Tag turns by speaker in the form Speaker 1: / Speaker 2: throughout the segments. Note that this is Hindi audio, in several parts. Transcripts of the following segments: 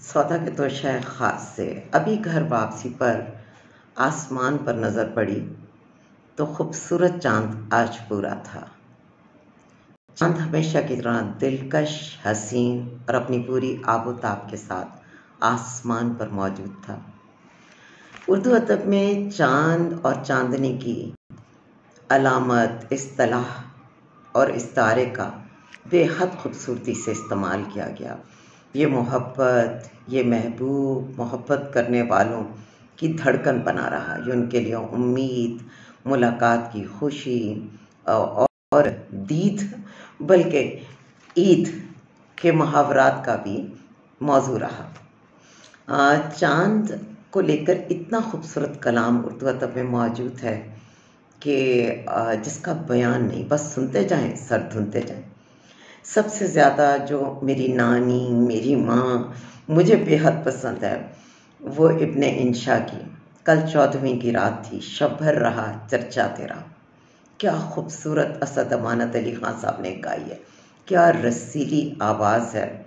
Speaker 1: सौदा के तो शय ख़ास से अभी घर वापसी पर आसमान पर नज़र पड़ी तो खूबसूरत चाँद आज पूरा था। चाँद हमेशा की तरह दिलकश, हसीन और अपनी पूरी आबोताब के साथ आसमान पर मौजूद था। उर्दू अदब में चाँद और चाँदनी की अलामत, इस्तिलाह और इस्तारे का बेहद खूबसूरती से इस्तेमाल किया गया। ये मोहब्बत, ये महबूब मोहब्बत करने वालों की धड़कन बना रहा। ये उनके लिए उम्मीद, मुलाकात की खुशी और दीद बल्कि ईद के मुहावरात का भी मौजू रहा। चाँद को लेकर इतना खूबसूरत कलाम उर्दू अदब में मौजूद है कि जिसका बयान नहीं, बस सुनते जाएं, सर धुनते जाएं। सबसे ज़्यादा जो मेरी नानी, मेरी माँ मुझे बेहद पसंद है वो इब्ने इंशा की कल 14वीं की रात थी, शब भर रहा चर्चा तेरा। क्या खूबसूरत असद अमानत अली खान साहब ने गाई है, क्या रसीली आवाज़ है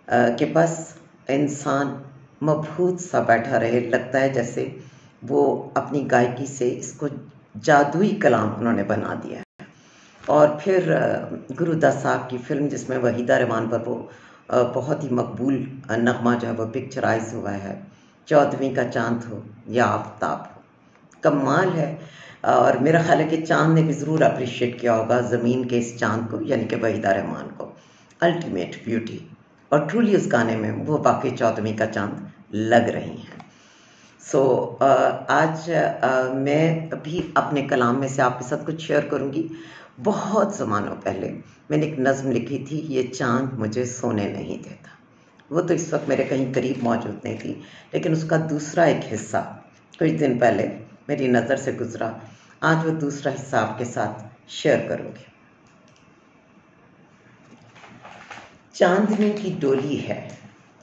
Speaker 1: कि बस इंसान मबहूत सा बैठा रहे। लगता है जैसे वो अपनी गायकी से इसको जादुई कलाम उन्होंने बना दिया है। और फिर गुरुदास साहब की फिल्म जिसमें वहीदा रहमान पर वो बहुत ही मकबूल नगमा जो है वो पिक्चराइज हुआ है, 14वीं का चाँद हो या आफ्ताब हो, कमाल है। और मेरा ख्याल है कि चाँद ने भी ज़रूर अप्रिशिएट किया होगा ज़मीन के इस चाँद को, यानी कि वहीदा रहमान को। अल्टीमेट ब्यूटी, और ट्रूली उस गाने में वो वाकई 14वीं का चाँद लग रही हैं। आज मैं भी अपने कलाम में से आपके साथ कुछ शेयर करूंगी। बहुत ज़मानों पहले मैंने एक नज़्म लिखी थी, ये चाँद मुझे सोने नहीं देता। वो तो इस वक्त मेरे कहीं करीब मौजूद नहीं थी, लेकिन उसका दूसरा एक हिस्सा कुछ दिन पहले मेरी नज़र से गुजरा। आज वो दूसरा हिस्सा आपके साथ शेयर करूंगी। चांदनी की डोली है,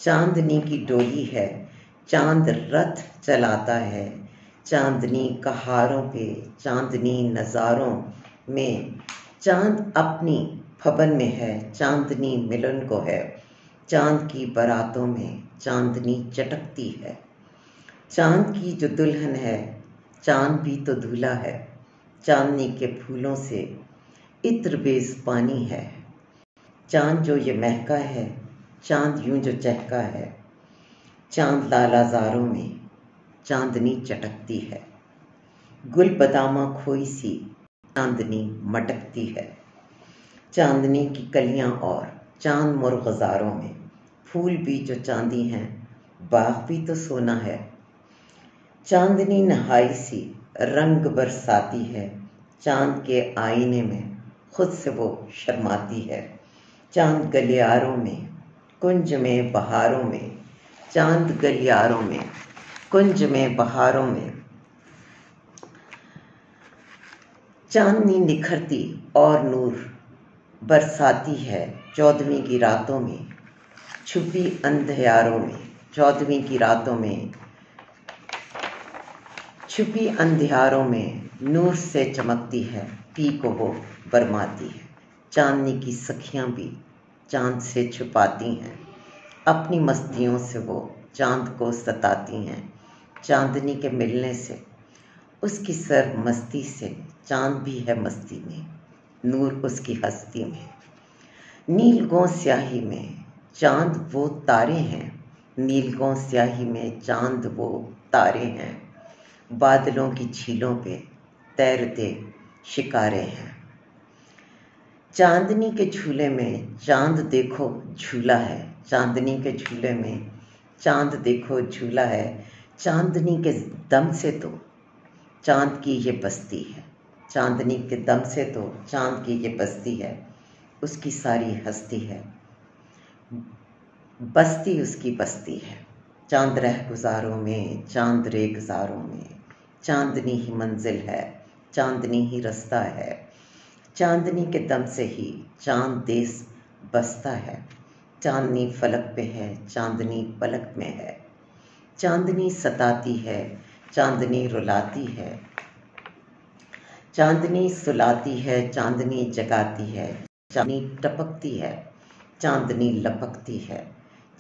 Speaker 1: चांदनी की डोली है, चांद रथ चलाता है। चांदनी कहारों पे, चांदनी नज़ारों में, चांद अपनी भवन में है, चांदनी मिलन को है। चांद की बारातों में चांदनी चटकती है। चांद की जो दुल्हन है, चांद भी तो दूल्हा है। चांदनी के फूलों से इत्र बेज पानी है। चांद जो ये महका है, चांद यूं जो चहका है। चांद लालाजारों में चांदनी चटकती है। गुल बदामा खोई सी चांदनी मटकती है। चांदनी की कलियां और चांद मुर्गजारों में, फूल भी जो चांदी हैं, बाग भी तो सोना है। चांदनी नहाई सी रंग बरसाती है। चांद के आईने में खुद से वो शर्माती है। चांद गलियारों में, कुंज में बहारों में, चांद गलियारों में, कुंज में बहारों में, चांदनी निखरती और नूर बरसाती है। 14वीं की रातों में छुपी अंधियारों में, 14वीं की रातों में छुपी अंधियारों में नूर से चमकती है। पी को वो बरमाती है। चांदनी की सखियां भी चांद से छुपाती हैं, अपनी मस्तियों से वो चांद को सताती हैं। चांदनी के मिलने से, उसकी सर मस्ती से, चांद भी है मस्ती में, नूर उसकी हस्ती में। नीलगों स्याही में चांद वो तारे हैं, नीलगों स्याही में चांद वो तारे हैं। बादलों की झीलों पे तैरते शिकारे हैं। चांदनी के झूले में चांद देखो झूला है। चांदनी के झूले में चांद देखो झूला है। चांदनी के दम से तो चांद की ये बस्ती है। चांदनी के दम से तो चांद की ये बस्ती है। उसकी सारी हस्ती है, बस्ती उसकी बस्ती है। चांद रह गुजारों में, चांद रे गुजारों में, चांदनी ही मंजिल है, चांदनी ही रास्ता है। चांदनी के दम से ही चांद देश बसता है। चांदनी फलक पे है, चांदनी पलक में है। चांदनी सताती है, चांदनी रुलाती है। चांदनी सुलाती है, चांदनी जगाती है। चांदनी टपकती है, चांदनी लपकती है।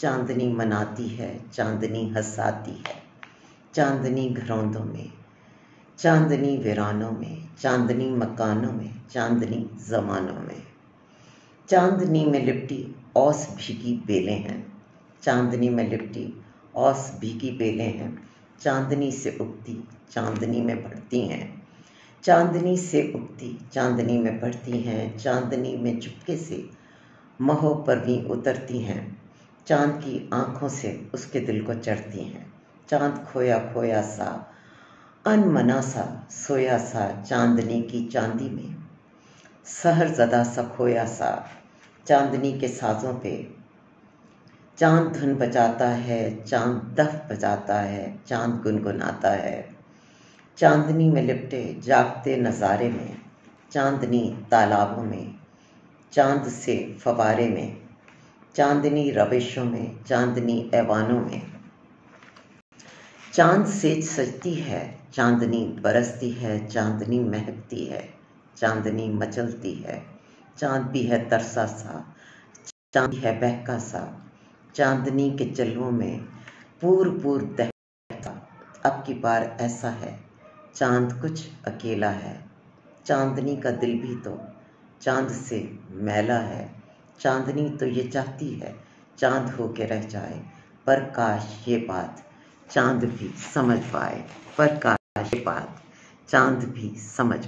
Speaker 1: चांदनी मनाती है, चांदनी हंसाती है, चांदनी घरौंदों में, चांदनी वीरानों में, चांदनी मकानों में, चांदनी जमानों में। चांदनी में लिपटी औस भीगी बेलें हैं, चांदनी में लिपटी औस भीगी बेलें हैं, चांदनी से उगती चांदनी में बढ़ती हैं, चांदनी से उगती चांदनी में बढ़ती हैं, चांदनी में चुपके से महो पर भी उतरती हैं, चांद की आंखों से उसके दिल को चढ़ती हैं। चांद खोया खोया सा, अनमना सा, सोया सा, चांदनी की चांदी में, सहर ज़दा सा खोया सा, चांदनी के साजों पे चांद धुन बजाता है, चांद दफ बजाता है, चांद गुनगुनाता है। चांदनी में लिपटे जागते नज़ारे में, चांदनी तालाबों में, चांद से फवारे में, चांदनी रविशों में, चांदनी ऐवानों में। चांद से सजती है, चांदनी बरसती है, चांदनी महकती है, चांदनी मचलती है, चांद भी है तरसा सा, चांद है बहका सा, चांदनी के जलवों में पूर पूर दहकता। अब की बार ऐसा है, चांद कुछ अकेला है, चांदनी का दिल भी तो चांद से मैला है। चांदनी तो ये चाहती है चांद होके रह जाए, पर काश ये बात चांद भी समझ पाए, पर काश ये बात चांद भी समझ